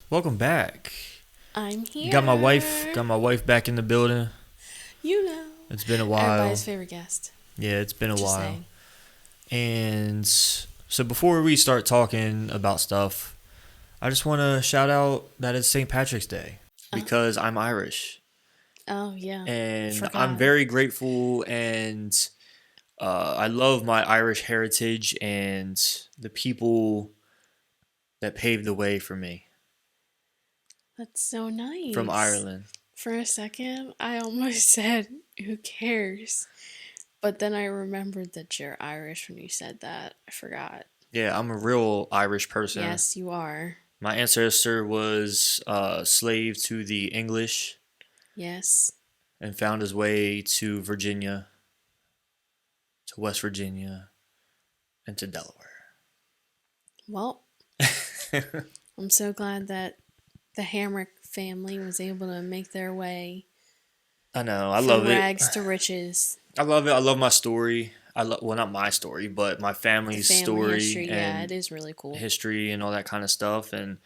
Welcome back. I'm here. Got my wife back in the building. You know. It's been a while. Everybody's favorite guest. Yeah, it's been a Just while. saying. And so before we start talking about stuff, I just want to shout out that it's St. Patrick's Day Oh, because I'm Irish. oh yeah. And I'm Forgot. very grateful and I love my Irish heritage and the people that paved the way for me That's so from nice. Ireland. For a second, I almost said, who cares? But then I remembered that you're Irish when you said that. I forgot. Yeah, I'm a real Irish person. Yes, you are. My ancestor was a slave to the English Yes. and found his way to Virginia, to West Virginia, and to Delaware. Well, I'm so glad that the Hamrick family was able to make their way I know. I from love it. rags to riches. I love it. I love my story. Well, not my story, but my The family's family story history, yeah, it and is really cool. history and all that kind of stuff. And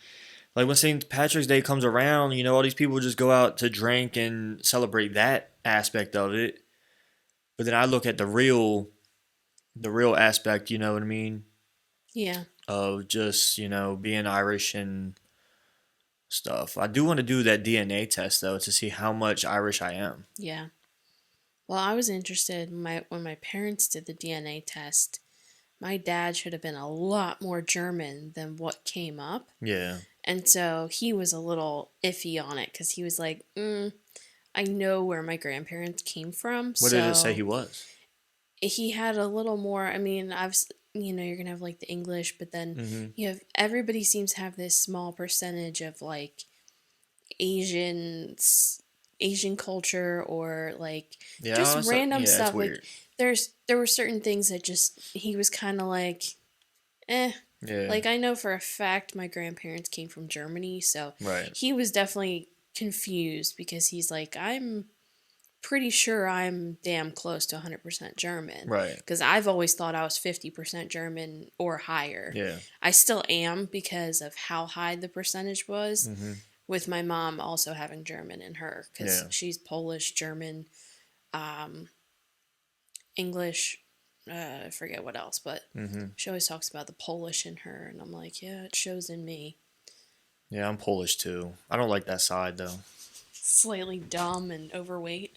like when St. Patrick's Day comes around, all these people just go out to drink and celebrate that aspect of it. But then I look at the real aspect. You know what I mean? Yeah. Of just being Irish and stuff. I do want to do that DNA test though to see how much Irish I am. Yeah. Well, I was interested when my parents did the DNA test. My dad should have been a lot more German than what came up. Yeah. And so he was a little iffy on it because he was like, I know where my grandparents came from. What did it say he So was? he had a little more. I mean, you're going to have like the English, but then Mm-hmm. everybody seems to have this small percentage of like Asians, Asian culture, or like Yeah. just random Yeah. It's stuff. Like weird. there were certain things that just he was kind of like, eh. Yeah. Like I know for a fact my grandparents came from Germany, so Right. he was definitely confused because he's like, I'm pretty sure I'm damn close to 100% German Right. because I've always thought I was 50% German or higher. Yeah. I still am because of how high the percentage was, Mm-hmm. with my mom also having German in her because Yeah. she's Polish, German, um, English. I forget what else, but Mm-hmm. she always talks about the Polish in her, and I'm like, yeah, it shows in me. Yeah. I'm Polish too. I don't like that side though. Slightly dumb and overweight.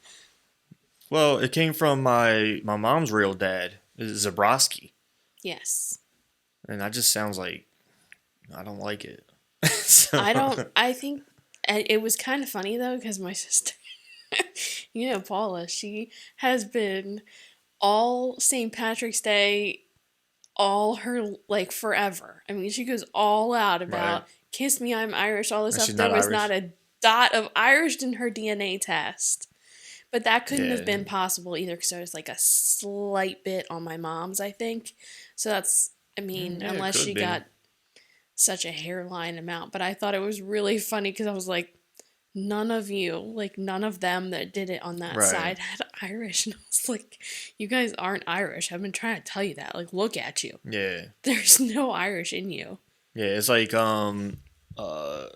Well, it came from my mom's real dad, Zabrowski, Yes. and that just sounds like I don't like it. I don't, So I think it was kind of funny though, because my sister, Paula, she has been all St. Patrick's Day all her like forever. I mean, she goes all out right. about kiss me, I'm Irish, all this And stuff. she's There not was not Irish. a dot of Irish in her DNA test. But that couldn't have Yeah. been possible either because there was like a slight bit on my mom's, I think. So that's, I mean, Yeah. It unless could she be. got such a hairline amount. But I thought it was really funny because I was like, none of you, like none of them that did it on that Right. side had Irish. And I was like, you guys aren't Irish. I've been trying to tell you that. Like, look at you. Yeah. There's no Irish in you. Yeah. It's like uh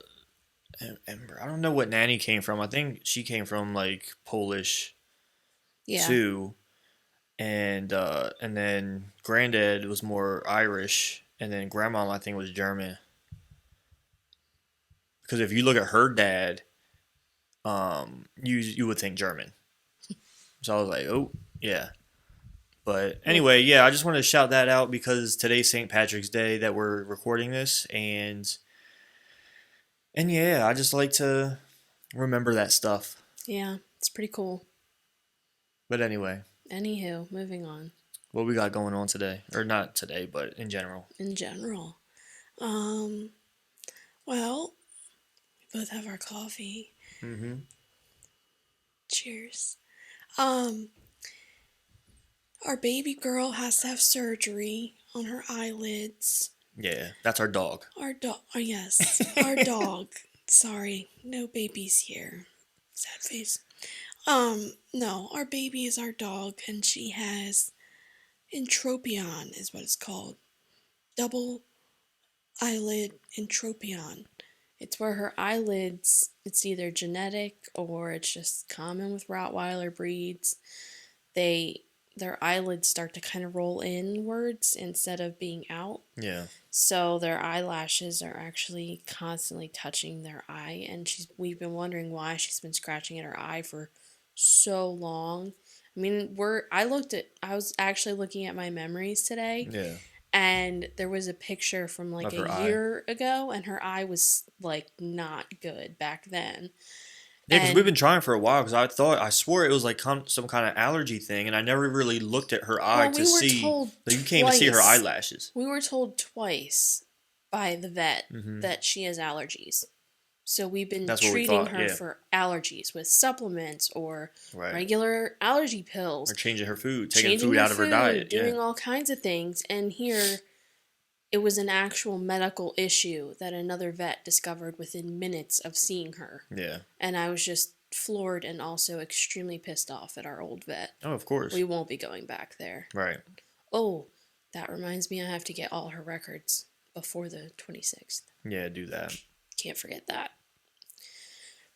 Ember. I don't know what Nanny came from. I think she came from like Polish Yeah. too, and then Granddad was more Irish, and then Grandma I think was German. Because if you look at her dad, you would think German. So I was like, oh yeah. But Well, anyway, yeah, I just wanted to shout that out because today's St. Patrick's Day that we're recording this, and yeah, I just like to remember that stuff. yeah, it's pretty cool. But anyway, Anywho, moving on. what we got going on today, or not today, but in general. In general. Um, well, we both have our coffee. Mm-hmm. Cheers. Um, our baby girl has to have surgery on her eyelids. Yeah, that's our dog. Our dog, oh yes, our dog. Sorry, no babies here. Sad face. No, our baby is our dog, and she has entropion, is what it's called. Double eyelid entropion. It's where her eyelids, it's either genetic or it's just common with Rottweiler breeds. They their eyelids start to kind of roll inwards instead of being out. Yeah. So their eyelashes are actually constantly touching their eye, and we've been wondering why she's been scratching at her eye for so long. I mean, I was actually looking at my memories today, Yeah. and there was a picture from like Of a her eye. year ago, and her eye was like not good back then. Yeah, because we've And been trying for a while. Because I swore it was like some kind of allergy thing, and I never really looked at her eye well, to we were see. told Like, you can't even see her twice. eyelashes. We were told twice by the vet Mm-hmm. that she has allergies. So we've been That's what we treating thought. her Yeah. for allergies with supplements or Right. regular allergy Or pills, changing her food, taking changing food her out of her food, diet. Yeah. doing all kinds of things. And here it was an actual medical issue that another vet discovered within minutes of seeing her. Yeah. And I was just floored and also extremely pissed off at our old vet. Oh, of course. We won't be going back there. Right. Oh, that reminds me, I have to get all her records before the 26th. Yeah, do that. Can't forget that.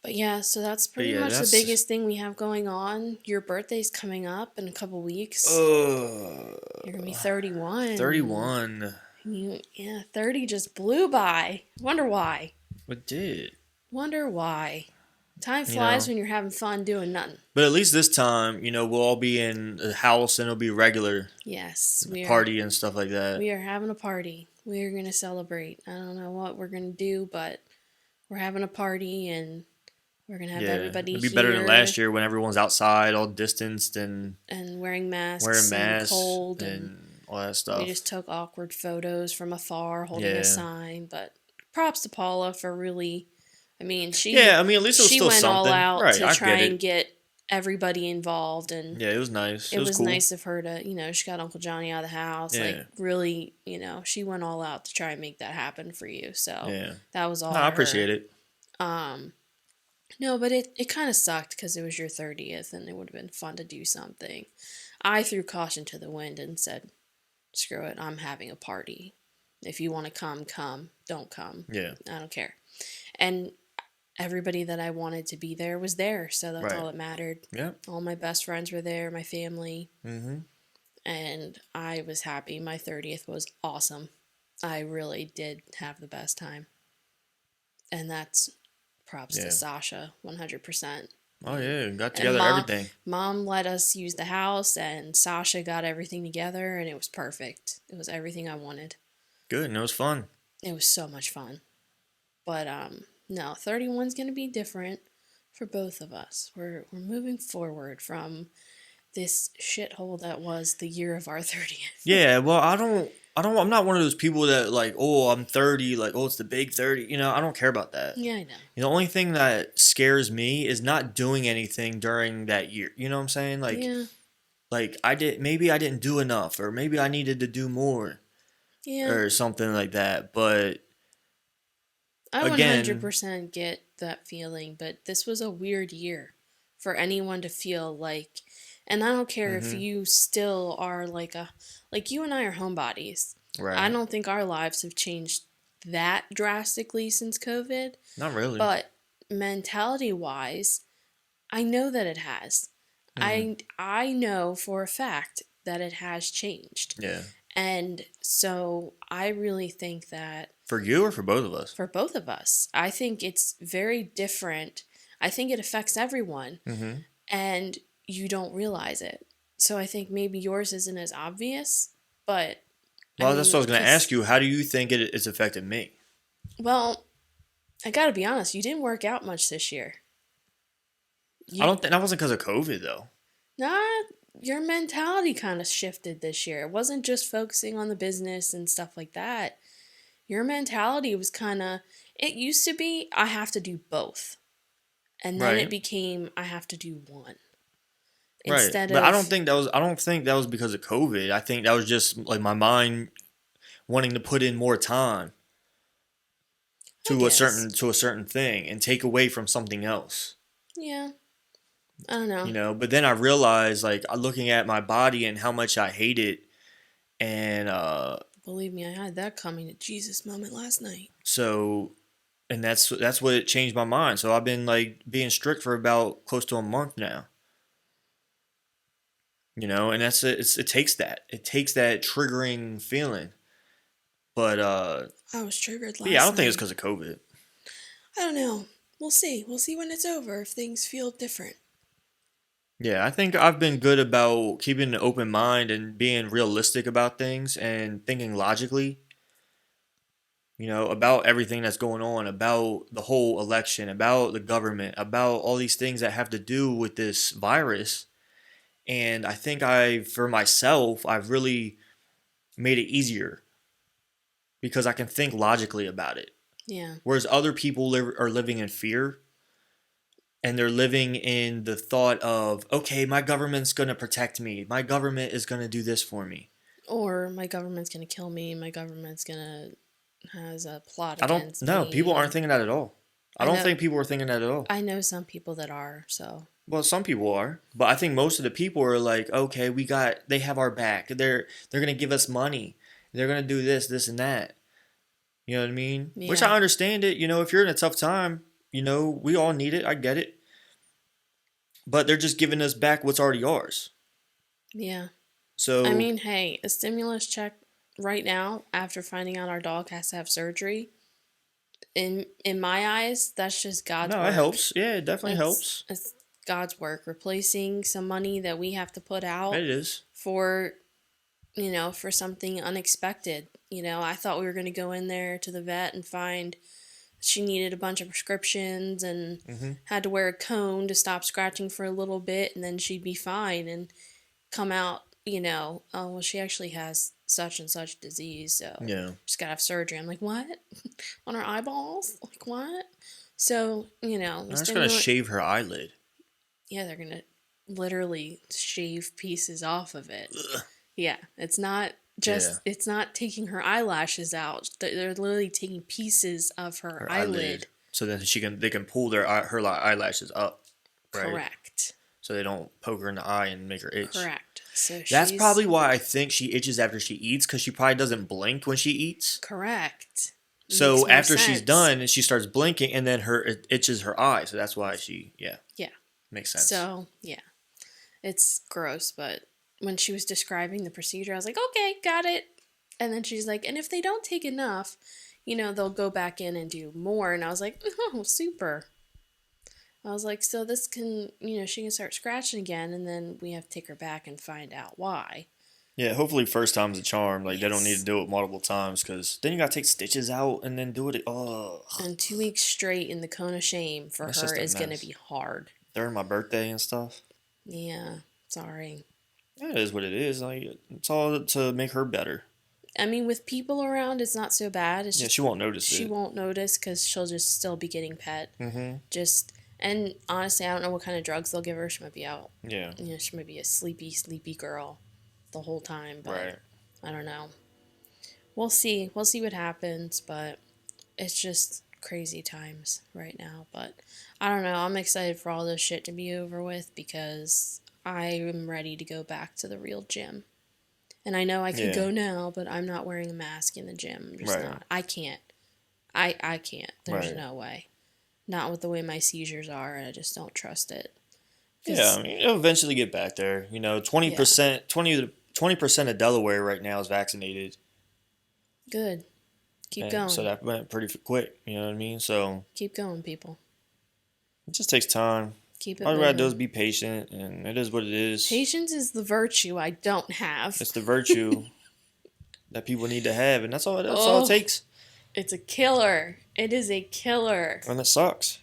But yeah, so that's But pretty yeah, much the that's. biggest thing we have going on. Your birthday's coming up in a couple weeks. You're gonna be 31. 31. Yeah, 30 just blew by. Wonder why. What did? Wonder why. Time You flies know. when you're having fun doing nothing. But at least this time, we'll all be in a house and it'll be regular Yes, party and stuff like that. we are having a party. We are gonna celebrate. I don't know what we're gonna do, but we're having a party and we're gonna have everybody it'd be here better than last year when everyone's outside, all distanced and and wearing masks, wearing and masks cold and all that we stuff. just took awkward photos from afar holding Yeah. a sign. But props to Paula for really, I mean, At least it was she still went all something. out Right, to I try get and it. get everybody involved. And Yeah, it was nice. it was was cool. nice of her to, she got Uncle Johnny out of the house. Yeah. Like, really, she went all out to try and make that happen for you. So Yeah. that was all No, I her. appreciate it. No, but it kind of sucked because it was your 30th and it would have been fun to do something. I threw caution to the wind and said, screw it, I'm having a party. If you want to come, come. Don't come. Yeah. I don't care. And everybody that I wanted to be there was there, so that's Right. all that mattered. Yeah. All my best friends were there, my family, Mm-hmm. and I was happy. My 30th was awesome. I really did have the best time. And that's props Yeah. to Sasha, 100%. Oh yeah, got And together everything. Mom let us use the house, and Sasha got everything together, and it was perfect. It was everything I wanted. Good, and it was fun. It was so much fun. But no, 31's gonna be different for both of us. We're moving forward from this shithole that was the year of our 30th. Yeah, well, I'm not one of those people that like, oh, I'm 30, like, oh, it's the big 30. I don't care about that. Yeah, I know. The only thing that scares me is not doing anything during that year. You know what I'm saying? Like, Yeah. like maybe I didn't do enough, or maybe I needed to do more, Yeah. or something like that. But I again- 100% get that feeling, but this was a weird year for anyone to feel like, and I don't care if you still are like you and I are homebodies. right, I don't think our lives have changed that drastically since COVID, not really. but mentality wise, I know that it has. I know for a fact that it has changed. Yeah, And so I really think that for you or for both of us. for both of us, I think it's very different. I think it affects everyone, and you don't realize it. So I think maybe yours isn't as obvious, but Well, that's what I was going to 'cause- ask you. How do you think it's affected me? Well, I gotta be honest, you didn't work out much this year. I don't think that wasn't because of COVID though. Nah, your mentality kind of shifted this year. It wasn't just focusing on the business and stuff like that. Your mentality was it used to be, I have to do both. And then Right. it became, I have to do one. Right, Instead but of, I don't think that was because of COVID. I think that was just like my mind wanting to put in more time to a guess. certain thing and take away from something else. Yeah. I don't know. But then I realized, like, looking at my body and how much I hate it, and Believe me, I had that coming to Jesus moment last night. so and that's what changed my mind. So I've been like being strict for about close to a month now. And that's it. It takes that. It takes that triggering feeling. But I was triggered yeah, I last don't think it's night. because of COVID. I don't know. We'll see. We'll see when it's over if things feel different. Yeah, I think I've been good about keeping an open mind and being realistic about things and thinking logically, about everything that's going on, about the whole election, about the government, about all these things that have to do with this virus. And I think for myself, I've really made it easier because I can think logically about it. Yeah. Whereas other people are living in fear and they're living in the thought of, okay, my government's going to protect me. My government is going to do this for me. Or my government's gonna kill me. My government's gonna has a plot I don't against know. People aren't me. thinking that at all. I I don't know. think people are thinking that at all. I know some people that are. So Well, some people are, but I think most of the people are like, okay, they have our back. They're gonna give us money. They're gonna do this, this, and that. You know what I mean? Which yeah, I understand it. If you're in a tough time, we all need it. I get it. But they're just giving us back what's already ours. yeah. I So mean, hey, a stimulus check right now after finding out our dog has to have surgery. In my eyes, that's just God's no, it work. helps. Yeah, it definitely helps. It's God's work replacing some money that we have to put out It is. for for something unexpected. I thought we were going to go in there to the vet and find she needed a bunch of prescriptions and Mm-hmm. had to wear a cone to stop scratching for a little bit and then she'd be fine and come out, oh, well, she actually has such and such disease, so Yeah. she's got to have surgery. I'm like, what? On her eyeballs? Like, what? So, the I'm just gonna stimulant, shave her eyelid. yeah, they're going to literally shave pieces off of it. Ugh. Yeah, it's not Yeah, it's not taking her eyelashes out. They're literally taking pieces of her her eyelid. eyelid. So then they can pull her eyelashes up, right? Correct. So they don't poke her in the eye and make her itch. Correct. So That's she's probably why I think she itches after she eats because she probably doesn't blink when she eats. correct. Makes So more after she's sense. done, she starts blinking, and then it itches her eye. So that's why Yeah. makes sense. So, yeah. It's gross, but when she was describing the procedure, I was like, okay, got it. And then she's like, and if they don't take enough, they'll go back in and do more. And I was like, oh, super. I was like, so this can, she can start scratching again, and then we have to take her back and find out why. Yeah, hopefully first time's a charm. Like they don't need to Yes. do it multiple times because then you gotta take stitches out and then do it. Oh, And 2 weeks straight in the cone of shame for that's her just a is going to mess. be hard. During my birthday and stuff. Yeah, sorry. Yeah, it is what it is. Like it's all to make her better. I mean, with people around, it's not so bad. It's Yeah, just she won't notice she it. won't notice because she'll just still be getting pet. Mm-hmm. Just and honestly, I don't know what kind of drugs they'll give her. She might be out. Yeah. She might be a sleepy girl the whole time. But Right. I don't know. We'll see. We'll see what happens. But it's just crazy times right now. But I don't know. I'm excited for all this shit to be over with because I am ready to go back to the real gym. And I know I could Yeah. go now, but I'm not wearing a mask in the gym. I'm just Right. not. I can't. I can't. There's Right. no way. Not with the way my seizures are. I just don't trust it. Yeah, 'Cause, I mean, it'll eventually get back there. yeah, 20% of Delaware right now is vaccinated, good. Keep and so going. that went pretty quick. You know what I mean? So Keep going, people. it just takes time. Keep it All you gotta do is moving. be patient, and it is what it is. Patience is the virtue I don't have. It's the virtue that people need to have, and that's all it Oh, takes. it's a killer. It is a killer. And it sucks.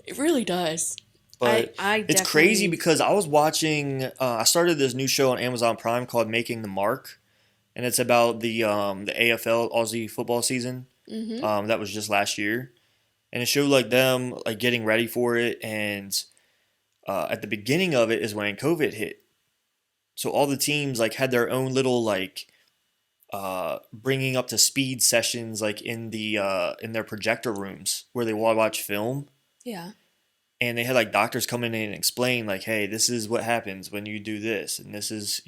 It really does. But I it's crazy definitely. because I was watching. I started this new show on Amazon Prime called Making the Mark, and it's about the AFL Aussie football season. Mm-hmm. That was just last year, and it showed like them like getting ready for it. And at the beginning of it is when COVID hit, so all the teams like had their own little like bringing up to speed sessions like in their projector rooms where they watch film. Yeah. And they had like doctors come in and explain like, hey, this is what happens when you do this, and this is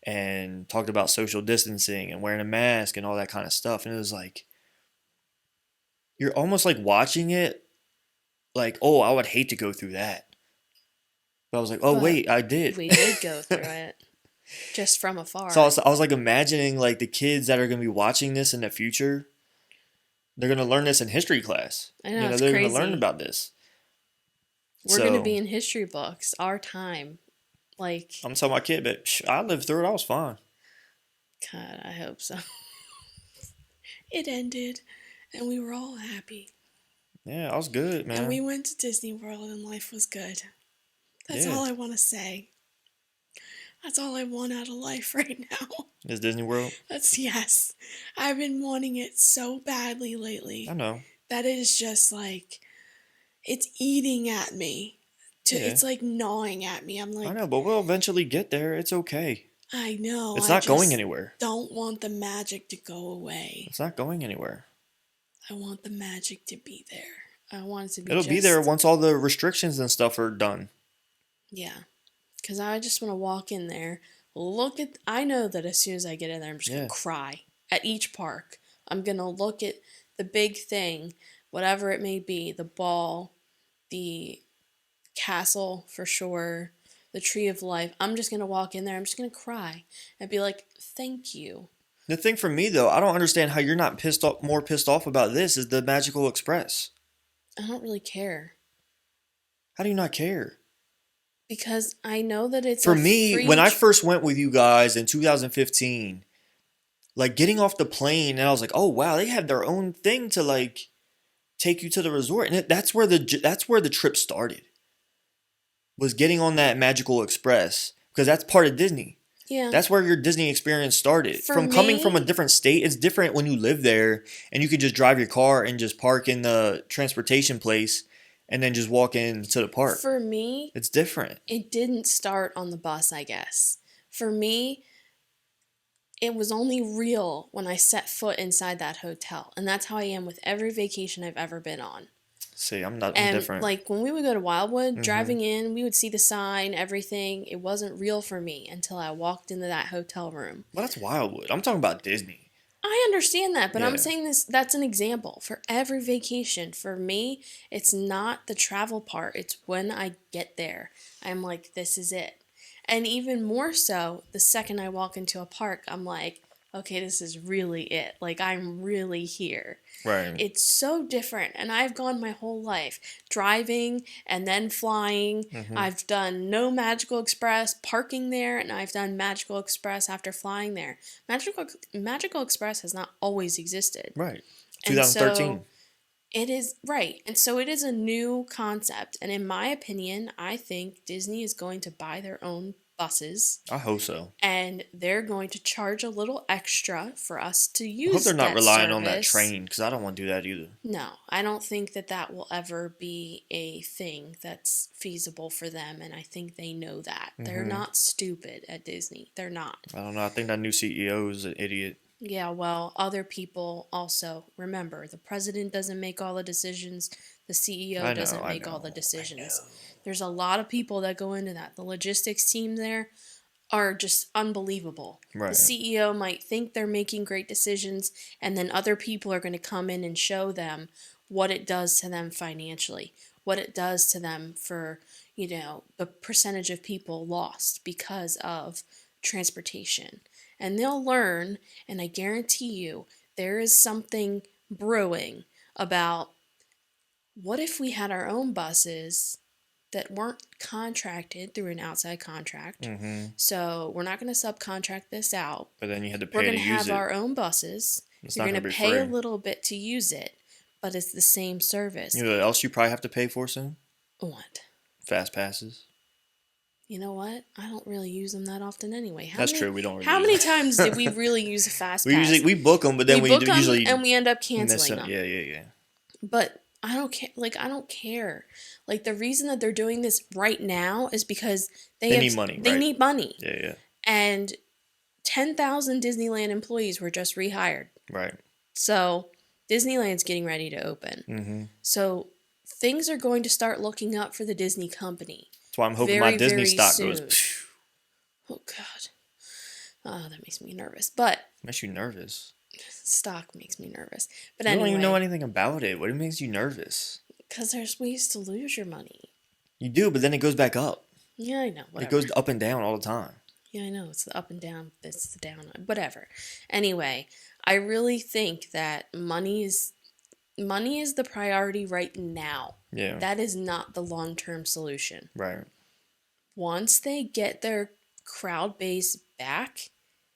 and talked about social distancing and wearing a mask and all that kind of stuff. And it was like, you're almost like watching it like, oh, I would hate to go through that. But I was like, oh But wait, I did. we did go through it just from So afar. I was like imagining like the kids that are gonna be watching this in the future, they're gonna learn this in history class. I know, it's They're gonna learn crazy. about this. We're going to be So in history books, our time. Like, I'm telling my kid, but I lived through it. I was fine. God, I hope so. It ended, and we were all happy. Yeah, I was good, And we man. went to Disney World, and life was good. That's Yeah, all I want to say. That's all I want out of life right now. it's Disney World. That's yes. I've been wanting it so badly lately I know. that it is just like it's eating at me. Yeah, It's like gnawing at me. I'm I like, know, but we'll eventually get there. It's okay. I know. It's I not going just anywhere. don't want the magic to go away. It's not going anywhere. I want the magic to be there. I want it to be It'll be there just, once all the restrictions and stuff are done. yeah. Because I just want to walk in there, look at, I know that as soon as I get in there, I'm just going Yeah. to cry at each park. I'm going to look at the big thing, whatever it may be, the ball, the castle for sure, the tree of life. I'm just going to walk in there. I'm just going to cry and be like, thank you. The thing for me though, I don't understand how you're not more pissed off about this is the Magical Express. I don't really care How do you not care? because I know that it's For a me, free. when I first went with you guys in 2015, like getting off the plane and I was like, "Oh wow, they have their own thing to like take you to the resort." And that's where the trip started. Was getting on that Magical Express because that's part of Disney. Yeah. That's where your Disney experience started. For From coming from a me, different state, it's different when you live there and you could just drive your car and just park in the transportation place and then just walk into the park. for me, It's different. it didn't start on the bus, I guess. For me, it was only real when I set foot inside that hotel. And that's how I am with every vacation I've ever been on. See, I'm And different. like when we would go to Wildwood, Hmm. driving in, we would see the sign, everything. It wasn't real for me until I walked into that hotel room. Well, that's Wildwood. I'm talking about Disney. I understand that, but I'm Yeah. saying this that's an example. For every vacation, for me, it's not the travel part, it's when I get there. I'm like, this is it. And even more so, the second I walk into a park, I'm like, okay, this is really it. Like, I'm really here. Right. It's so different. And I've gone my whole life driving and then flying. Hmm. I've done no Magical Express parking there, and I've done Magical Express after flying there. Magical Express has not always existed. Right. And 2013. so it is right. And so it is a new concept. And in my opinion, I think Disney is going to buy their own buses I hope so. and they're going to charge a little extra for us to I hope use they're not that relying on that service. train because I don't want to do that either. No, I don't think that that will ever be a thing that's feasible for them, and I think they know that. They're Hmm. not stupid at Disney. They're not. I don't know. I think that new CEO is an idiot. Yeah, well, other people also remember the president doesn't make all the decisions, the CEO I know. doesn't I make all the know. I decisions. know. There's a lot of people that go into that. The logistics team there are just unbelievable. The Right. CEO might think they're making great decisions, and then other people are going to come in and show them what it does to them financially, what it does to them for, the percentage of people lost because of transportation. And they'll learn, and I guarantee you, there is something brewing about what if we had our own buses that weren't contracted through an outside contract. Hmm. So we're not going to subcontract this out. But then you had to We're pay going to to use have it. our own buses. It's You're not going going to to be pay a free. little bit to use it, but it's the same service. You know what else you probably have to pay for soon? What? Fast passes. You know what? I don't really use them that often anyway. That's true. We don't really How use many them. times did we really use a fast We pass? usually book them, but then we book them usually and we end up miss canceling them. them. Yeah. But I don't care. Like, I don't care. Like, the reason that they're doing this right now is because They need money, They right. need money. Yeah. And 10,000 Disneyland employees were just rehired. Right. So Disneyland's getting ready to open. Hmm. So things are going to start looking up for the Disney company. That's why I'm hoping my Very, Disney very stock soon. goes. Phew. Oh, God. Oh, that makes me nervous. But Makes you nervous. Stock makes me nervous. But You don't even know anyway, anything about it. What makes you nervous? because there's ways to lose your money. You do, but then it goes back up. Yeah, I know. It Whatever. goes up and down all the time. Yeah, I know. It's the up and down. It's the down. Whatever. Anyway, I really think that money is the priority right now. Yeah. That is not the long-term solution. Right. Once they get their crowd base back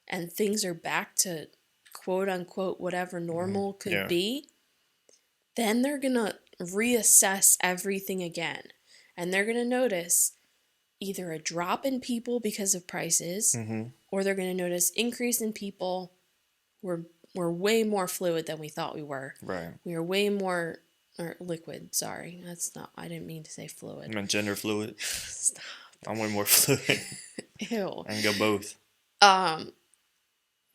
and things are back to quote unquote whatever normal could Yeah. be, then they're going to reassess everything again. And they're going to notice either a drop in people because of prices, or they're going to notice increase in people. We're way more fluid than we thought we were. Right. We are way more or liquid. Sorry, that's not. I didn't mean to say fluid. I meant gender fluid. Stop. I'm way more fluid. Ew. I can go both.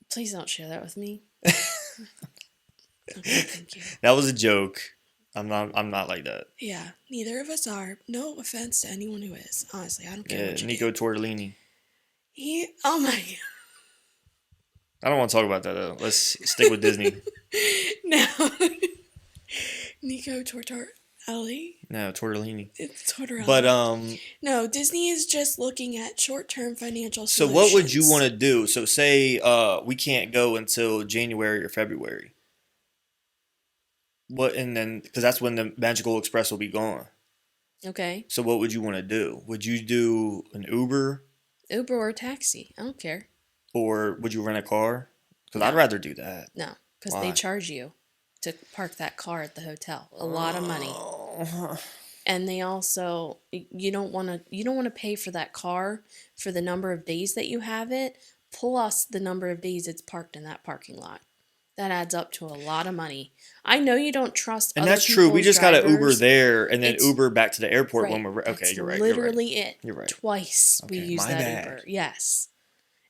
Please don't share that with me. Okay, thank you. That was a joke. I'm not like that. Yeah, neither of us are. No offense to anyone who is. Honestly, I don't care Yeah, what you Nico do. Tortellini. Oh my god. I don't want to talk about that though. Let's stick with Disney. No. Nico Tortorelli? No, Tortellini. It's Tortorelli. But No, Disney is just looking at short-term financial so solutions. what would you want to do? So say we can't go until January or February. What and then because that's when the Magical Express will be gone. Okay. So what would you want to do? Would you do an Uber Uber or taxi. I don't care. or would you rent a car? Because No. I'd rather do that. No, because Why? they charge you to park that car at the hotel. A lot of money. Oh. And they also you don't want to pay for that car for the number of days that you have it plus the number of days it's parked in that parking lot. That adds up to a lot of money. I know you don't trust And other that's true. We people's just got to Uber drivers. there and then It's- Uber back to the airport Right. when we're okay. That's You're right. literally it. You're right. Twice we Okay, use my that bad. Uber. Yes.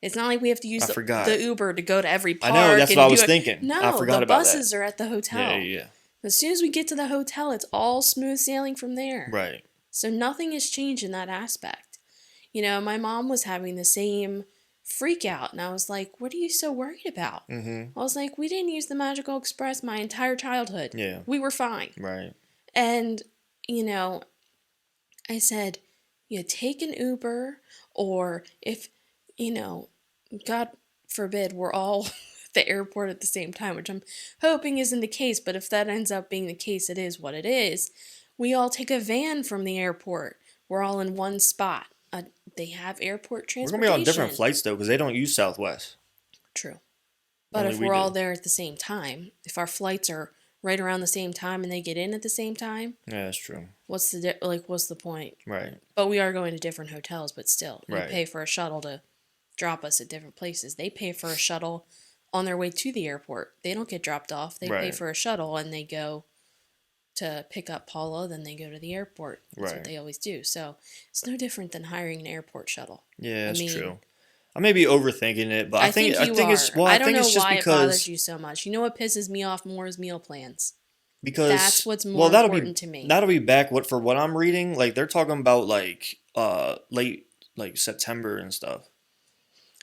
It's not like we have to use I forgot. the Uber to go to every I park. know. That's and what I do was it. thinking. No, I forgot the about buses are at the hotel. Yeah. As soon as we get to the hotel, it's all smooth sailing from there. Right. So nothing has changed in that aspect. You know, my mom was having the same freak out, and I was like, what are you so worried about? I was like, we didn't use the Magical Express my entire childhood. Yeah. We were fine. Right. And, you know, I said, you take an Uber, or if, you know, God forbid, we're all at the airport at the same time, which I'm hoping isn't the case, but if that ends up being the case, it is what it is. We all take a van from the airport. We're all in one spot. They have airport We're transportation. gonna be on different flights though, because they don't use Southwest. True. But Only if we we're all do. there at the same time, if our flights are right around the same time and they get in at the same time, Yeah, that's true. what's the point? Right. But we are going to different hotels, but still, you Right. pay for a shuttle to drop us at different places. They pay for a shuttle on their way to the airport. They don't get dropped off. They pay Right. for a shuttle and they go to pick up Paula, then they go to the airport. That's Right. what they always do. So it's no different than hiring an airport shuttle. Yeah, that's mean, true. I may be overthinking it, but I think you it's are. well. I I don't think know it's just why it bothers because you so much. You know what pisses me off more is meal plans. That's what's more important to me. That'll be back for what I'm reading. Like they're talking about like late like September and stuff.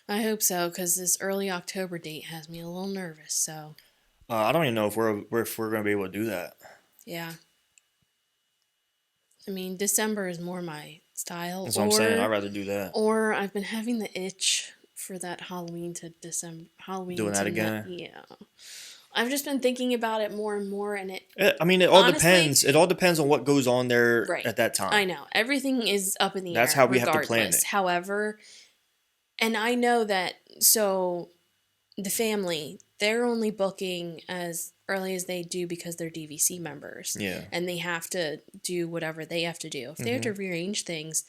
I hope so, because this early October date has me a little nervous. So I don't even know if we're gonna be able to do that. yeah. I mean, December is more my style. That's what I'm saying. I'd rather do that. Or I've been having the itch for that Halloween to Doing that again? Yeah. I've just been thinking about it more and more, and I mean, it all honestly, depends. It all depends on what goes on there Right. at that time. I know. Everything is up in the air. That's how we have to plan regardless. it. However, and I know that, so the family, they're only booking as early as they do because they're DVC members. Yeah. And they have to do whatever they have to do. If they had to rearrange things,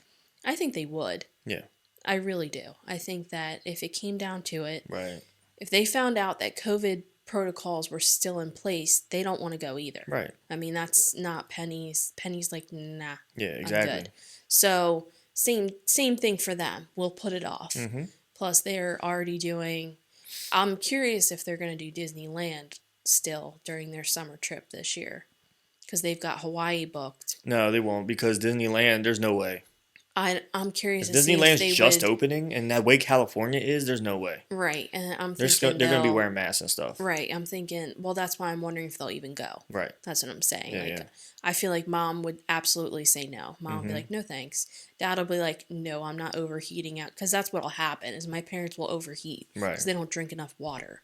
I think they would. Yeah. I really do. I think that if it came down to it, Right. if they found out that COVID protocols were still in place, they don't want to go either. Right. I mean, that's not Penny's. Penny's like, nah. Yeah. I'm Exactly. good. So same thing for them. We'll put it off. Mm-hmm. Plus, they're already doing. I'm curious if they're going to do Disneyland still during their summer trip this year, because they've got Hawaii booked. No, they won't because Disneyland. There's no way. I'm curious If to see if Disneyland's they just would. opening and that way California is, there's no way. Right, and I'm They're thinking they're gonna be they'll. wearing masks and stuff. Right, I'm thinking. Well, that's why I'm wondering if they'll even go. Right. That's what I'm saying. Yeah. Like, Yeah. I feel like mom would absolutely say no. Mom would be Mhm. like, no thanks. Dad will be like, no, I'm not overheating out. Because that's what'll happen is my parents will overheat because Right. they don't drink enough water.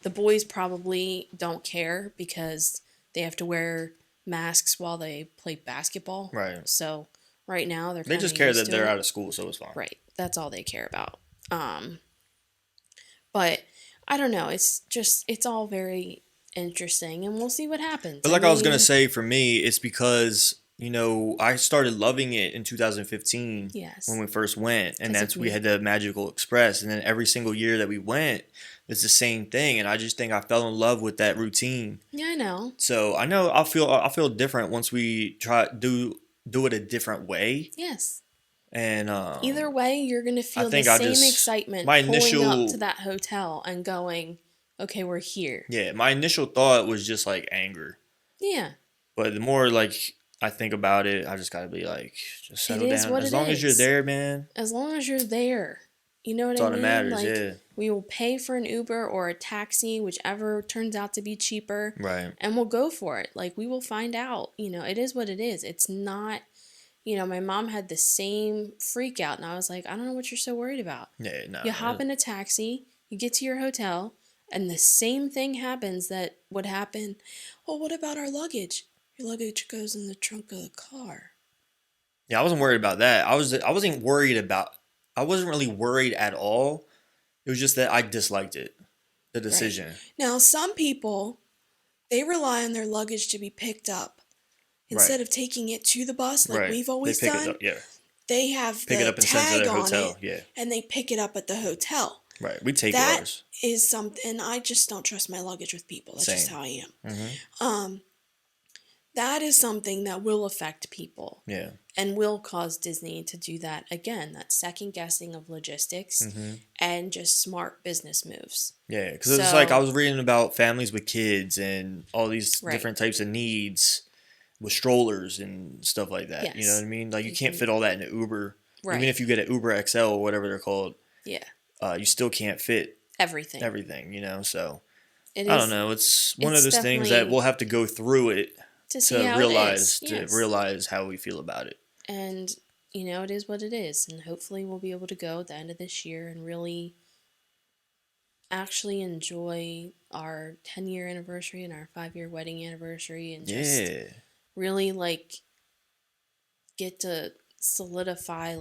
The boys probably don't care because they have to wear masks while they play basketball. Right. So right now they're They kind just of care used that to they're it. out of school, so it's fine. Right. That's all they care about. But I don't know. It's all very interesting, and we'll see what happens. But I like I was gonna mean, say, for me, it's because I started loving it in 2015 when yes, we first went, and because of that's we you. had the Magical Express, and then every single year that we went, it's the same thing, and I just think I fell in love with that routine. Yeah, I know. So I know I'll feel different once we try do it a different way, Yes. and Either way, you're gonna I feel the think I same just excitement my pulling up to initial that hotel and going, "Okay, we're here." yeah my initial thought was just like anger. Yeah, But the more like I think about it, I just gotta be like, just it settle is down. what As it long as you're is. there, man, As long as you're there, you know what that's I all that mean. matters. Like Yeah, we will pay for an Uber or a taxi, whichever turns out to be cheaper, right. and we'll go for it. Like we will find out. It is what it is. It's not. My mom had the same freak out, and I was like, I don't know what you're so worried about. Yeah, no. You hop in a taxi, you get to your hotel, and the same thing happens that would happen. Well, what about our luggage? Your luggage goes in the trunk of the car. Yeah, I wasn't worried about that. I wasn't worried about. I wasn't really worried at all. It was just that I disliked it, the Right. decision. Now, some people, they rely on their luggage to be picked up. Right, Instead of taking it to the bus like right. we've They always pick it done, up. Yeah, they have pick it the up and send it to tag their on hotel. it Yeah, and they pick it up at the hotel. right. We take That ours. is something, I just don't trust my luggage with people. That's just Same. how I am. Hmm. Um, that is something that will affect people Yeah. and will cause Disney to do that again. That second guessing of logistics Hmm. and just smart business moves. Yeah, because it's like I So, was reading about families with kids and all these right. different types of needs with strollers and stuff like that. You know what Yes. I mean? Like you You can't can, fit all that in an Uber. Even right. if you get an Uber XL or whatever they're called, Yeah. you still can't fit Everything. everything. So It I don't is, know. It's one of it's those things that definitely we'll have to go through it to see how it is. to Yes. realize how we feel about it. And, it is what it is. And hopefully we'll be able to go at the end of this year and really actually enjoy our 10-year anniversary and our 5-year wedding anniversary and just Yeah. really get to solidify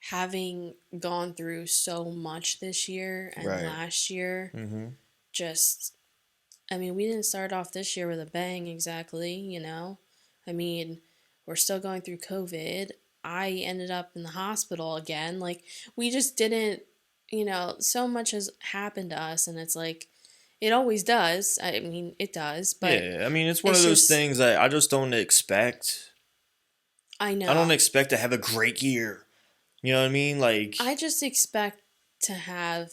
having gone through so much this year and Right. last year. Mm-hmm. Just, I mean, we didn't start off this year with a bang exactly. I mean, we're still going through COVID. I ended up in the hospital again. We just didn't, so much has happened to us, and it's it always does. I mean, it does, but Yeah. I mean, it's one of it's those just, things that I just don't expect. I I don't know. expect to have a great year. You know what I mean? Like, I just expect to have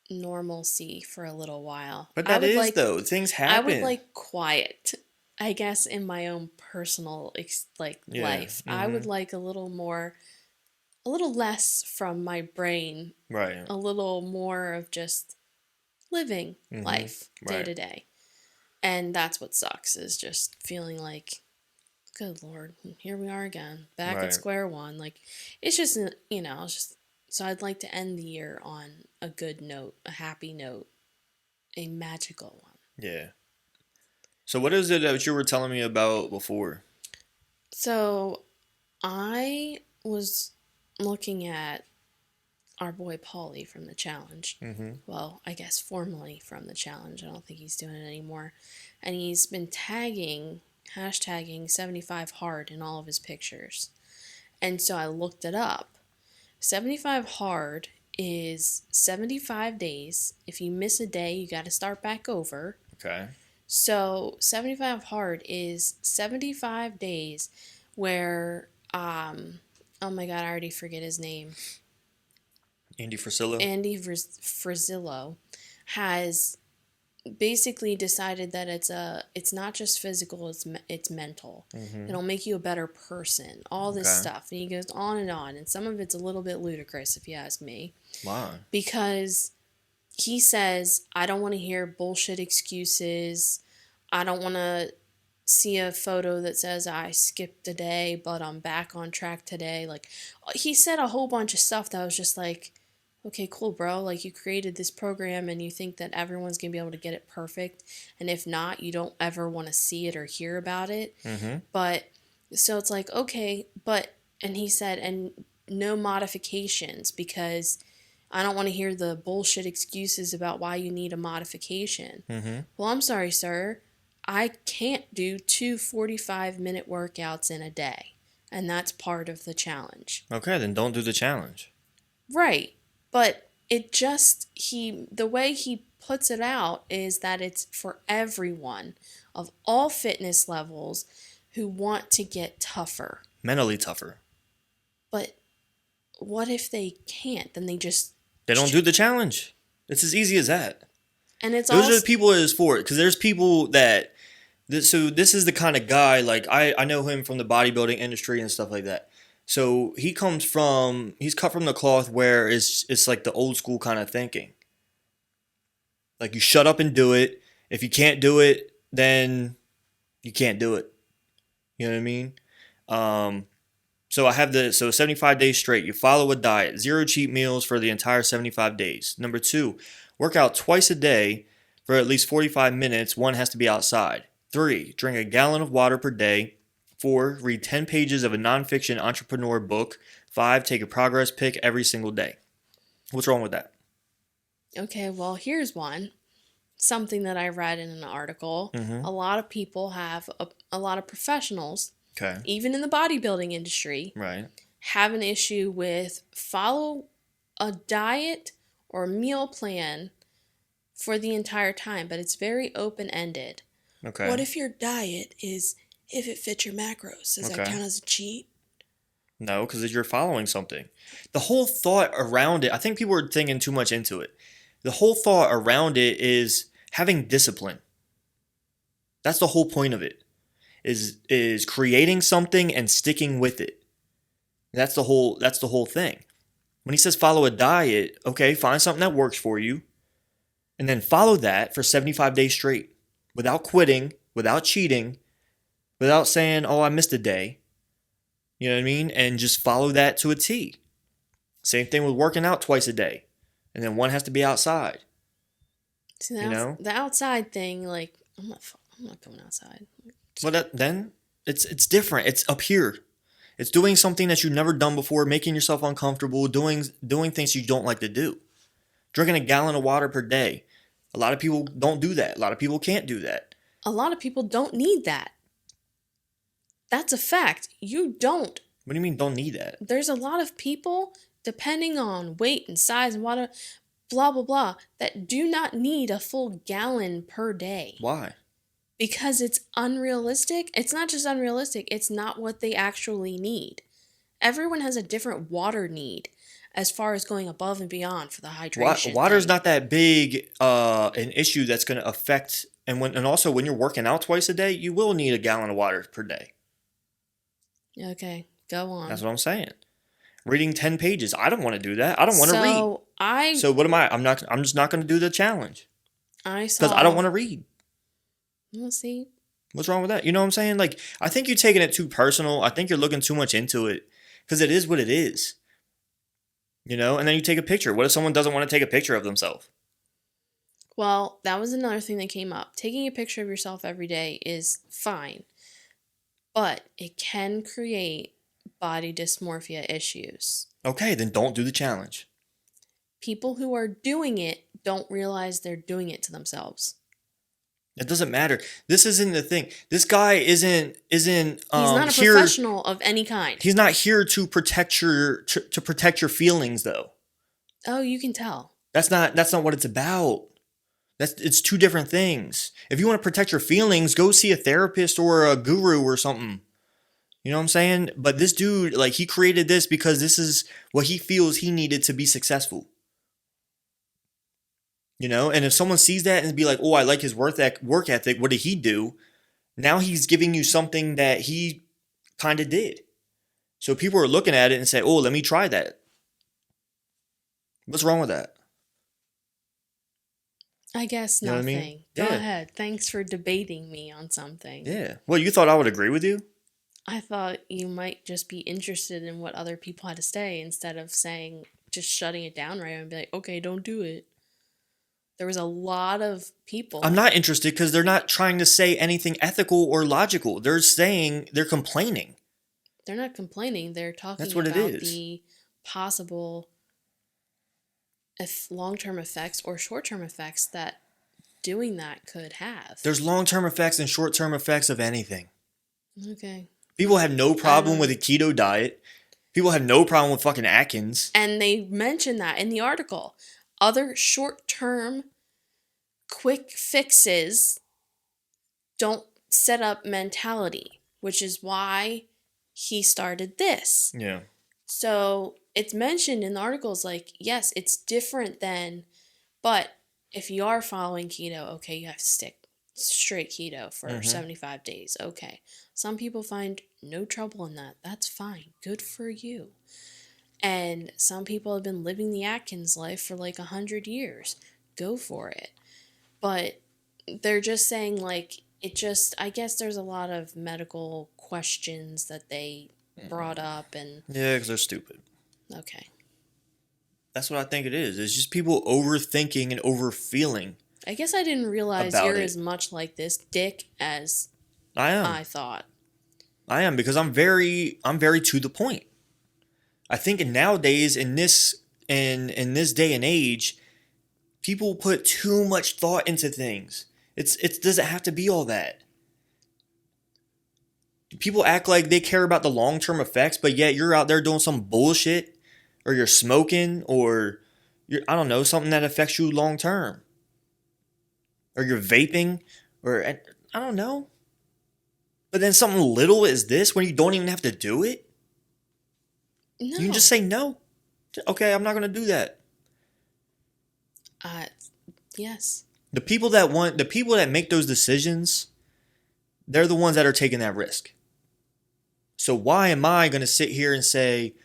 normalcy for a little while. but that is though. Things I would happen. like quiet, I guess, in my own personal Yeah. life. I Mm-hmm. would like a little less from my brain, Right. a little more of just living Mm-hmm. life day Right. to day. And that's what sucks is just feeling like, good Lord, here we are again, back at Right. square one. It's just, it's just, so I'd like to end the year on a good note, a happy note, a magical one. Yeah. So what is it that you were telling me about before? So I was looking at our boy Paulie from the challenge. Mm-hmm. Well, I guess formally from the challenge. I don't think he's doing it anymore. And he's been hashtagging 75 hard in all of his pictures. And so I looked it up. 75 hard is 75 days. If you miss a day, you got to start back over. Okay. So 75 hard is 75 days where oh my god, I already forget his name. Andy Frisilla. Andy Frizzillo has basically decided that it's not just physical, it's mental. Mm-hmm. It'll make you a better person, all this Okay. stuff. And he goes on, and some of it's a little bit ludicrous if you ask me, Wow. because he says, I don't want to hear bullshit excuses. I don't want to see a photo that says I skipped a day but I'm back on track today. Like, he said a whole bunch of stuff that was just like, okay, cool, bro. Like, you created this program and you think that everyone's going to be able to get it perfect. And if not, you don't ever want to see it or hear about it. Mm-hmm. But so it's like, okay, but, and he said, and no modifications, because I don't want to hear the bullshit excuses about why you need a modification. Mm-hmm. Well, I'm sorry, sir. I can't do two 45-minute workouts in a day. And that's part of the challenge. Okay, then don't do the challenge. Right. But the way he puts it out is that it's for everyone of all fitness levels who want to get tougher. Mentally tougher. But what if they can't? Then They don't do the challenge. It's as easy as that. and it's Those also are the people that is for it. Because there's people that... So this is the kind of guy, like, I know him from the bodybuilding industry and stuff like that. So he's cut from the cloth where it's like the old school kind of thinking. Like, you shut up and do it. If you can't do it, then you can't do it. You know what I mean? So I have 75 days straight. You follow a diet, 0 cheat meals for the entire 75 days. Number 2, work out twice a day for at least 45 minutes. 1 has to be outside. 3, drink a gallon of water per day. 4, read 10 pages of a nonfiction entrepreneur book. 5, take a progress pic every single day. What's wrong with that? okay, well, here's one. Something that I read in an article. Mm-hmm. A lot of people a lot of professionals, Okay. even in the bodybuilding industry, Right. have an issue with follow a diet or meal plan for the entire time, but it's very open-ended. Okay. What if your diet is if it fits your macros? Does that Okay. count as a cheat? No, because you're following something. The whole thought around it, I think people are thinking too much into it. The whole thought around it is having discipline. That's the whole point of it. Is creating something and sticking with it. That's the whole thing. When he says follow a diet, okay, find something that works for you and then follow that for 75 days straight without quitting, without cheating, without saying, "Oh, I missed a day." You know what I mean? And just follow that to a T. Same thing with working out twice a day. And then 1 has to be outside. See, You know? the outside thing, like, I'm not going outside. But then it's different. It's up here. It's doing something that you've never done before, making yourself uncomfortable, doing things you don't like to do. Drinking a gallon of water per day. A lot of people don't do that. A lot of people can't do that. A lot of people don't need that. That's a fact. You don't. What do you mean don't need that? There's a lot of people, depending on weight and size and water, blah, blah, blah, that do not need a full gallon per day. Why? Because it's unrealistic. It's not just unrealistic, it's not what they actually need. Everyone has a different water need as far as going above and beyond for the hydration. Water's thing. not that big an issue that's going to affect, and also when you're working out twice a day, you will need a gallon of water per day. Okay, go on. That's what I'm saying. Reading 10 pages. I don't want to do that. I don't want to read. So what am I? I'm just not going to do the challenge. Because I don't want to read. We'll see. What's wrong with that? You know what I'm saying? Like, I think you're taking it too personal. I think you're looking too much into it. Because it is what it is. You know? And then you take a picture. What if someone doesn't want to take a picture of themselves? Well, that was another thing that came up. Taking a picture of yourself every day is fine. But it can create body dysmorphia issues. Okay, then don't do the challenge. People who are doing it don't realize they're doing it to themselves. It doesn't matter. This isn't the thing. This guy isn't He's not a here, professional of any kind. He's not here to protect your feelings though. Oh, you can tell. That's not what it's about. It's two different things. If you want to protect your feelings, go see a therapist or a guru or something. You know what I'm saying? But this dude, like, he created this because this is what he feels he needed to be successful. You know, and if someone sees that and be like, "Oh, I like his work ethic. What did he do?" Now he's giving you something that he kind of did. So people are looking at it and say, "Oh, let me try that." What's wrong with that? I guess You know what I mean? nothing. Go Yeah. ahead. Thanks for debating me on something. Yeah. Well, you thought I would agree with you? I thought you might just be interested in what other people had to say instead of saying, just shutting it down right away and be like, okay, don't do it. There was a lot of I'm people. not interested because they're not trying to say anything ethical or logical. They're complaining. They're not complaining. They're That's talking what it about is. the possible long-term effects or short-term effects that doing that could have. There's long-term effects and short-term effects of anything. Okay. People have no I problem don't with know. a keto diet. People have no problem with fucking Atkins. And they mentioned that in the article. Other short-term quick fixes don't set up mentality, which is why he started this. Yeah. So it's mentioned in the articles like, yes, it's different than, but if you are following keto, okay, you have to stick straight keto for Mm-hmm. 75 days. Okay. Some people find no trouble in that. That's fine. Good for you. And some people have been living the Atkins life for like 100 years. Go for it. But they're just saying like I guess there's a lot of medical questions that they brought up and Yeah, because they're stupid. okay. That's what I think it is. It's just people overthinking and overfeeling I guess I didn't realize about you're it. as much like this dick as I am. I thought. I am because I'm very to the point. I think nowadays in this day and age, people put too much thought into things. It doesn't have to be all that. People act like they care about the long-term effects, but yet you're out there doing some bullshit or you're smoking or you're I don't know, something that affects you long term. Or you're vaping or I don't know. But then something little as this when you don't even have to do it, you can No. just say no. Okay, I'm not going to do that. Uh yes. The people that make those decisions, they're the ones that are taking that risk. So why am I going to sit here and say,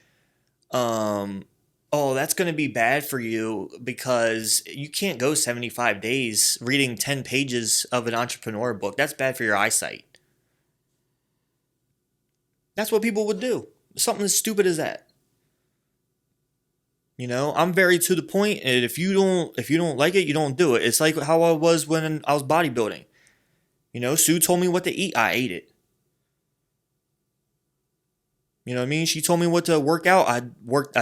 oh, that's going to be bad for you because you can't go 75 days reading 10 pages of an entrepreneur book. That's bad for your eyesight. That's what people would do. Something as stupid as that. You know, I'm very to the point, and if you don't like it, you don't do it. It's like how I was when I was bodybuilding. You know, Sue told me what to eat, I ate it. You know what I mean? She told me what to work out, I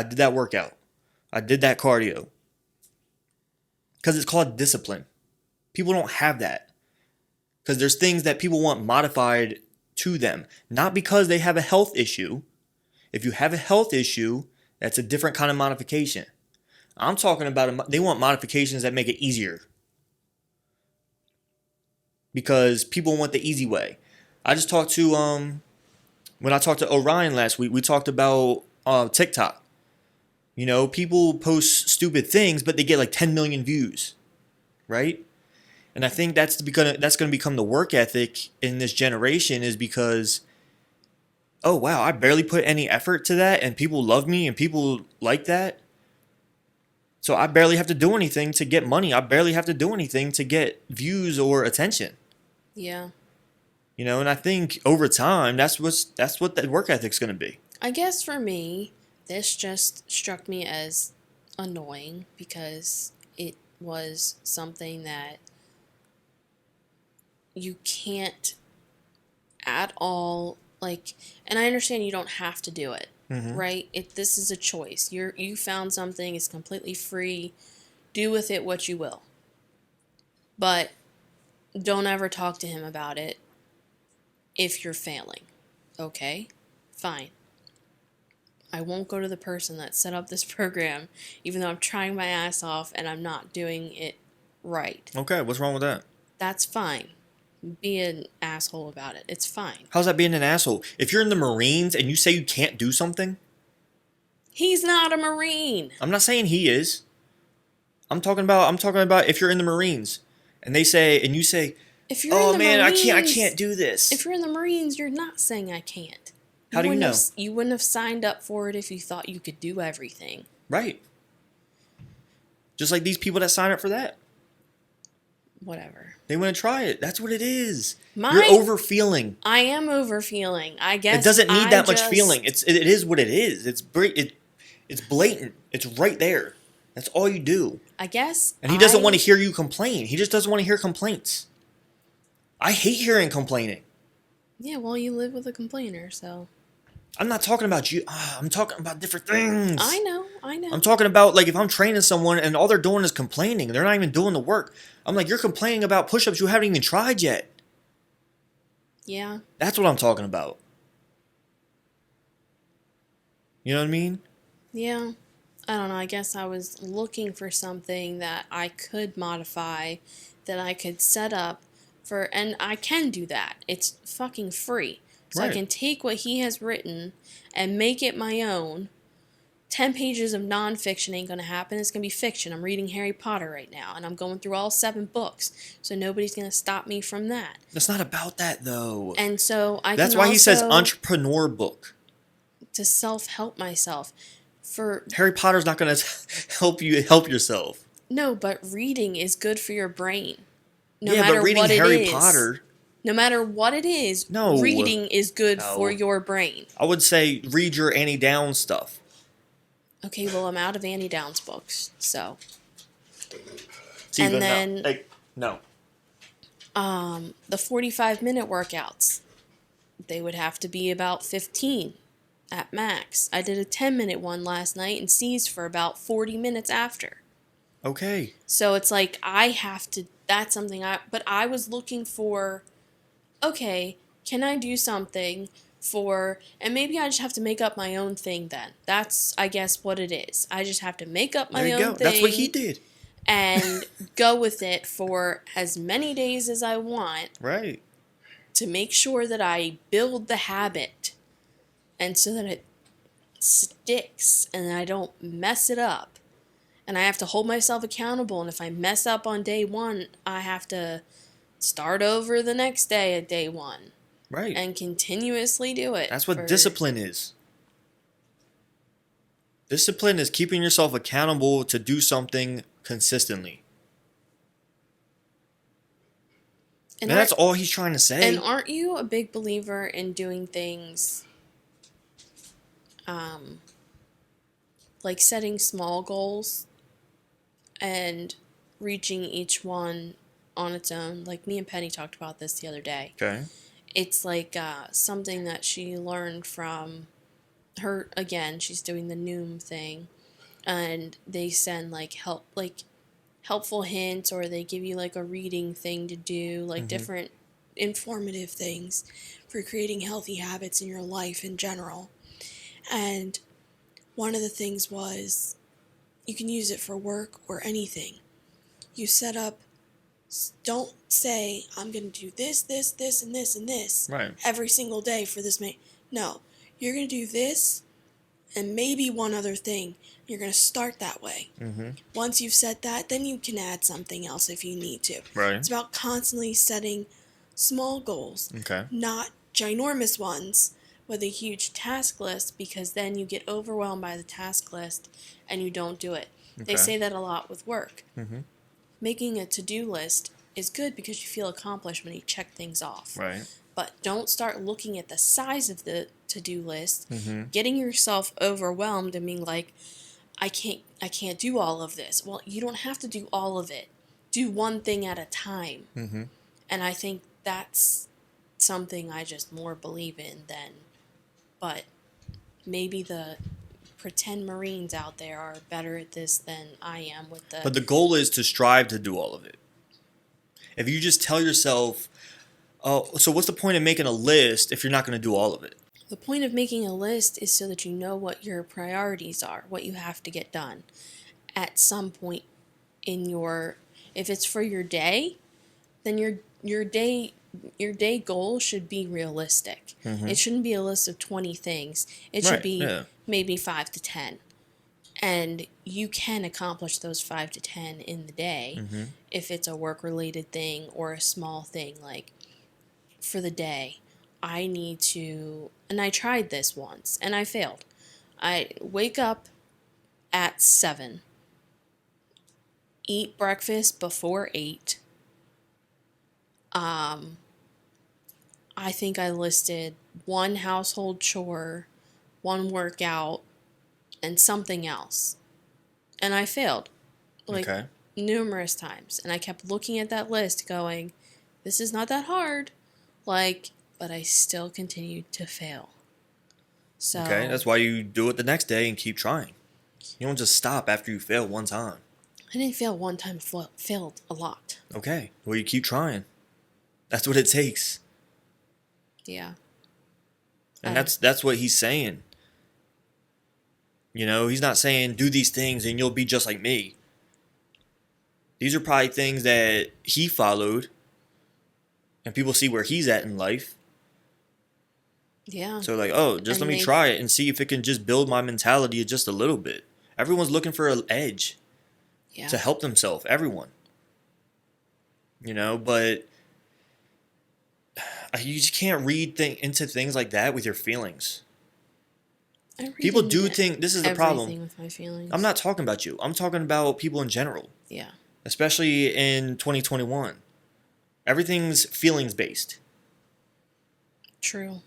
did that workout. I did that cardio. Cuz it's called discipline. People don't have that. Cuz there's things that people want modified to them, not because they have a health issue. If you have a health issue, that's a different kind of modification. I'm talking about they want modifications that make it easier because people want the easy way. I just talked to when I talked to Orion last week, we talked about TikTok. You know, people post stupid things, but they get like 10 million views, right? And I think that's going to become the work ethic in this generation is because oh wow, I barely put any effort to that and people love me and people like that. So I barely have to do anything to get money. I barely have to do anything to get views or attention. Yeah. You know, and I think over time that's what that work ethic's going to be. I guess for me, this just struck me as annoying because it was something that you can't at all like, and I understand you don't have to do it, Mm-hmm. right? If this is a choice, you found something, it's completely free, do with it what you will. But don't ever talk to him about it if you're failing. Okay? Fine. I won't go to the person that set up this program, even though I'm trying my ass off and I'm not doing it right. Okay, what's wrong with that? That's fine. Be an asshole about it. It's fine. How's that being an asshole? If you're in the Marines and you say you can't do something, He's not a Marine. I'm not saying he is. I'm talking about if you're in the Marines and they say and you say, If you're in "Oh the man, I Marines, can't do if this." you're in the Marines, you're not saying I can't. How do you know? You wouldn't have signed up for it if you thought you could do everything. Right. Just like these people that sign up for that. Whatever. They want to try it. That's what it is. You're My over feeling. I am over feeling. I It guess doesn't need I that much feeling. just It is what it is. It's blatant. It's right there. That's all you do. I guess And he doesn't want to hear you complain. He just doesn't want to hear complaints. I hate hearing complaining. Yeah, well, you live with a complainer, so I'm not talking about you. I'm talking about different things. I know. I'm talking about like if I'm training someone and all they're doing is complaining. They're not even doing the work. I'm like, you're complaining about push-ups you haven't even tried yet. Yeah. That's what I'm talking about. You know what I mean? Yeah. I don't know. I guess I was looking for something that I could modify, that I could set up for, and I can do that. It's fucking free. So I Right. can take what he has written and make it my own. 10 pages of nonfiction ain't going to happen. It's going to be fiction. I'm reading Harry Potter right now, and I'm going through all 7 books. So nobody's going to stop me from that. That's not about that though. And so I That's can why he says also, entrepreneur book. to self-help myself. For Harry Potter's not going to help you help yourself. No, but reading is good for your brain. No Yeah, matter but reading what it Harry is. Potter, No matter what it is, No. reading is good No. for your brain. I would say read your Annie Downs stuff. Okay, well, I'm out of Annie Downs books, so. See, And but then- no. Like, no. The 45-minute workouts, they would have to be about 15 at max. I did a 10-minute one last night and seized for about 40 minutes after. Okay. So it's like I have to, that's something but I was looking for, okay, can I do something for, and maybe I just have to make up my own thing then. That's, I guess, what it is. I just have to make up my There you own go. thing. That's what he did. And go with it for as many days as I want Right. to make sure that I build the habit and so that it sticks and I don't mess it up. And I have to hold myself accountable. And if I mess up on day 1, I have to start over the next day at day 1 Right. and continuously do it. That's what for- discipline is. Discipline is keeping yourself accountable to do something consistently. And that's all he's trying to say. And aren't you a big believer in doing things, like setting small goals and reaching each one on its own? Like me and Penny talked about this the other day. Okay. It's like something that she learned from her. Again, she's doing the Noom thing, and they send like helpful hints, or they give you like a reading thing to do, like different informative things for creating healthy habits in your life in general. And one of the things was you can use it for work or anything. You set up, don't say, I'm going to do this, this, this, and this, and this Right. every single day for this. No, you're going to do this and maybe one other thing. You're going to start that way. Mm-hmm. Once you've set that, then you can add something else if you need to. Right. It's about constantly setting small goals, Okay. not ginormous ones with a huge task list, because then you get overwhelmed by the task list and you don't do it. They Okay. say that a lot with work. Mm-hmm. Making a to-do list is good because you feel accomplished when you check things off. Right. But don't start looking at the size of the to-do list, Mm-hmm. getting yourself overwhelmed and being like, I can't do all of this. Well, you don't have to do all of it. Do one thing at a time. Mm-hmm. And I think that's something I just more believe in than, but maybe the pretend Marines out there are better at this than I am with the. But the goal is to strive to do all of it. If you just tell yourself, oh, so what's the point of making a list if you're not going to do all of it? The point of making a list is so that you know what your priorities are, what you have to get done at some point in your, if it's for your day, then your day goal should be realistic. Mhm. It shouldn't be a list of 20 things. It should Right, be yeah. maybe 5 to 10. And you can accomplish those 5 to 10 in the day Mm-hmm. if it's a work related thing or a small thing. Like for the day, I need to, and I tried this once and I failed. I wake up at 7, eat breakfast before 8. I think I listed one household chore, one workout, and something else. And I failed like Okay. numerous times. And I kept looking at that list going, this is not that hard. Like, but I still continued to fail. Okay. So That's why you do it the next day and keep trying. You don't just stop after you fail one time. I didn't fail one time, failed a lot. Okay. Well, you keep trying. That's what it takes. Yeah. And that's what he's saying. You know, he's not saying do these things and you'll be just like me. These are probably things that he followed and people see where he's at in life. Yeah. So like, oh, just And let me try it and see if it can just build my mentality just a little bit. Everyone's looking for an edge Yeah. to help themselves. Everyone. You know, but you just can't read into things like that with your feelings. I read People do into think this is the everything problem. with my feelings. I'm not talking about you. I'm talking about people in general, Yeah. especially in 2021. Everything's feelings based. True.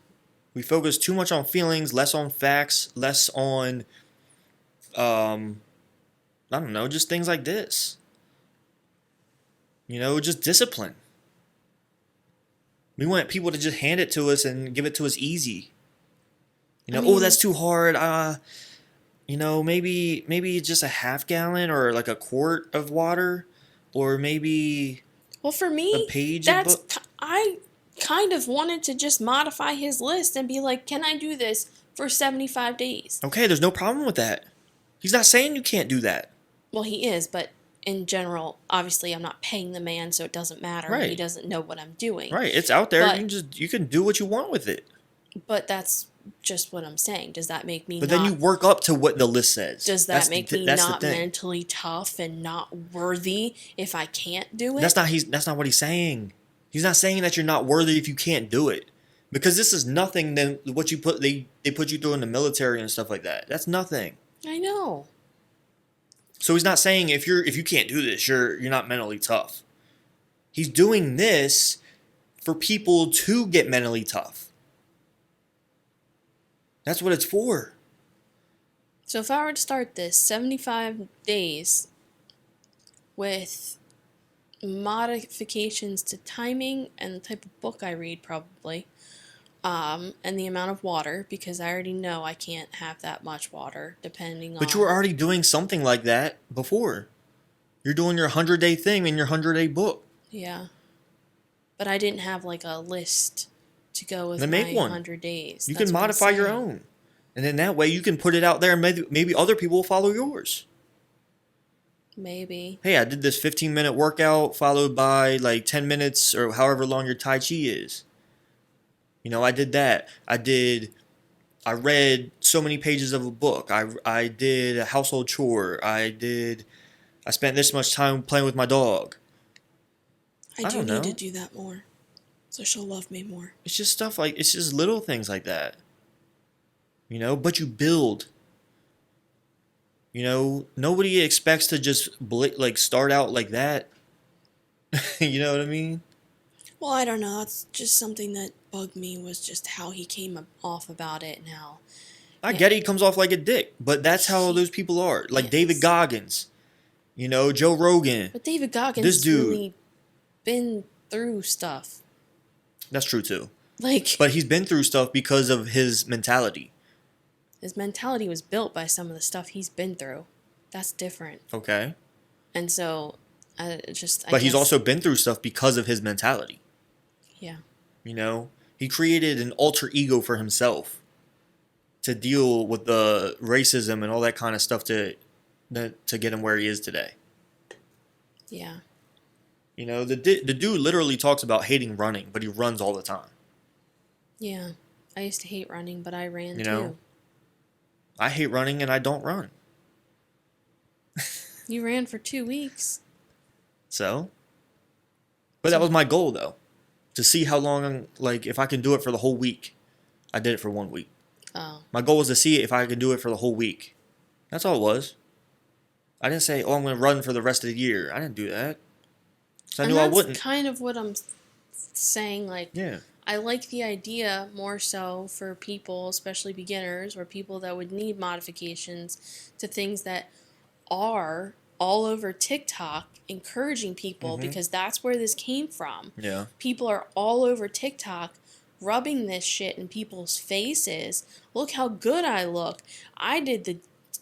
We focus too much on feelings, less on facts, less on I don't know, just things like this. You know, just discipline. We want people to just hand it to us and give it to us easy. You know, I mean, oh, that's too hard. You know, maybe just a half gallon or like a quart of water, or maybe well, for a me, page of book. I kind of wanted to just modify his list and be like, can I do this for 75 days? Okay, there's no problem with that. He's not saying you can't do that. Well, he is, but in general, obviously, I'm not paying the man, so it doesn't matter. Right. He doesn't know what I'm doing. Right, it's out there. But, You can do what you want with it. But that's just what I'm saying. Does that make me But not... then you work up to what the list says. Does that make me that's not the thing. mentally tough and not worthy if I can't do it? That's not what he's saying. He's not saying that you're not worthy if you can't do it. Because this is nothing than what they put you through in the military and stuff like that. That's nothing. I know. So he's not saying if you can't do this, you're not mentally tough. He's doing this for people to get mentally tough. That's what it's for. So if I were to start this 75 days with modifications to timing and the type of book I read probably, and the amount of water, because I already know I can't have that much water depending on... But you were already doing something like that before. You're doing your 100-day thing in your 100-day book. Yeah. But I didn't have like a list to go with Then my make one. 100 days. You That's can what I'm modify your saying. own. And then that way you can put it out there and maybe other people will follow yours. Maybe. Hey, I did this 15-minute workout followed by like 10 minutes or however long your Tai Chi is. You know, I did that. I read so many pages of a book. I did a household chore. I spent this much time playing with my dog. I do need to do that more. So she'll love me more. It's just stuff like, it's just little things like that. You know, but you build. You know, nobody expects to just start out like that. You know what I mean? Well, I don't know. That's just something that bugged me, was just how he came off about it and how... I get it, he comes off like a dick, but that's how those people are. Like Yes. David Goggins, you know, Joe Rogan. But David Goggins This dude. really been through stuff. That's true too. Like, But he's been through stuff because of his mentality. his mentality was built by some of the stuff he's been through. That's different. Okay. And so, But he's also been through stuff because of his mentality. Yeah. You know, he created an alter ego for himself to deal with the racism and all that kind of stuff to get him where he is today. Yeah. You know, the dude literally talks about hating running, but he runs all the time. Yeah. I used to hate running, but I ran You too. know? I hate running and I don't run. You ran for 2 weeks. So? But that was my goal, though. To see how long, like, if I can do it for the whole week. I did it for 1 week. Oh. My goal was to see if I could do it for the whole week. That's all it was. I didn't say, I'm going to run for the rest of the year. I didn't do that. So I knew I wouldn't. That's kind of what I'm saying. Like, Yeah. I like the idea more so for people, especially beginners or people that would need modifications to things that are all over TikTok encouraging people because that's where this came from. Yeah. People are all over TikTok rubbing this shit in people's faces. Look how good I look. I did the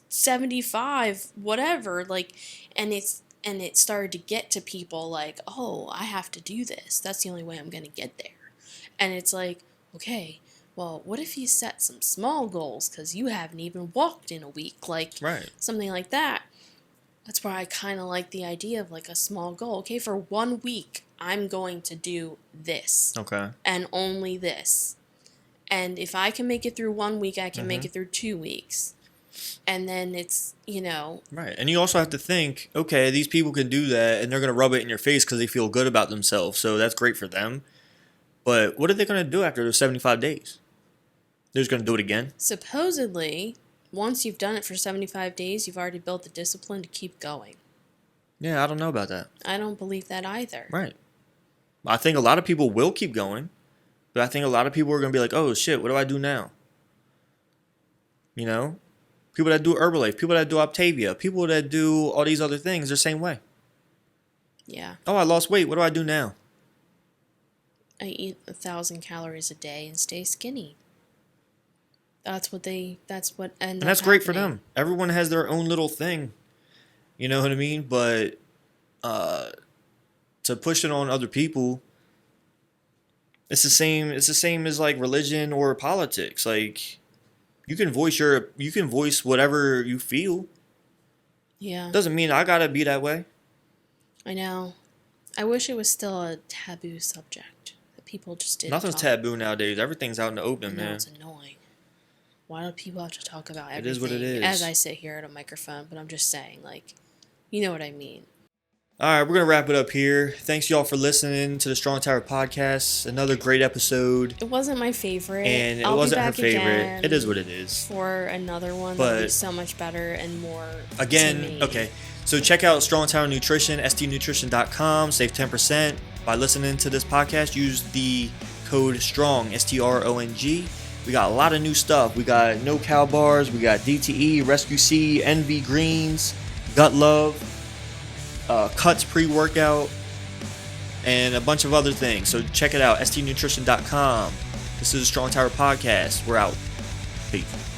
75 whatever, like, and it started to get to people like, oh, I have to do this. That's the only way I'm going to get there. And it's like, okay, well, what if you set some small goals because you haven't even walked in a week? Like, Right. something like that. That's why I kind of like the idea of like a small goal. Okay, for 1 week, I'm going to do this. Okay. And only this. And if I can make it through 1 week, I can make it through 2 weeks. And then it's, Right. And you also have to think, okay, these people can do that and they're going to rub it in your face because they feel good about themselves. So that's great for them. But what are they going to do after those 75 days? They're just going to do it again? Supposedly, once you've done it for 75 days, you've already built the discipline to keep going. Yeah, I don't know about that. I don't believe that either. Right. I think a lot of people will keep going. But I think a lot of people are going to be like, oh, shit, what do I do now? People that do Herbalife, people that do Optavia, people that do all these other things, they're the same way. Yeah. Oh, I lost weight. What do I do now? I eat 1,000 calories a day and stay skinny. And that's great for them. Everyone has their own little thing. You know what I mean? But to push it on other people, it's the same as like religion or politics. Like you can voice whatever you feel. Yeah. Doesn't mean I gotta be that way. I know. I wish it was still a taboo subject that people just didn't. Nothing's taboo nowadays. Everything's out in the open, man. It's annoying. Why do people have to talk about everything? It is what it is. As I sit here at a microphone, but I'm just saying, like, you know what I mean. All right, we're going to wrap it up here. Thanks, y'all, for listening to the Strong Tower Podcast. Another great episode. It wasn't my favorite. And it wasn't her favorite. It is what it is. For another one that'll be so much better and more Again, okay. So check out Strong Tower Nutrition, stnutrition.com. Save 10% by listening to this podcast. Use the code STRONG, STRONG. We got a lot of new stuff. We got No Cow Bars. We got DTE, Rescue C, NV Greens, Gut Love, Cuts pre-workout, and a bunch of other things. So check it out, stnutrition.com. This is the Strong Tower Podcast. We're out. Peace.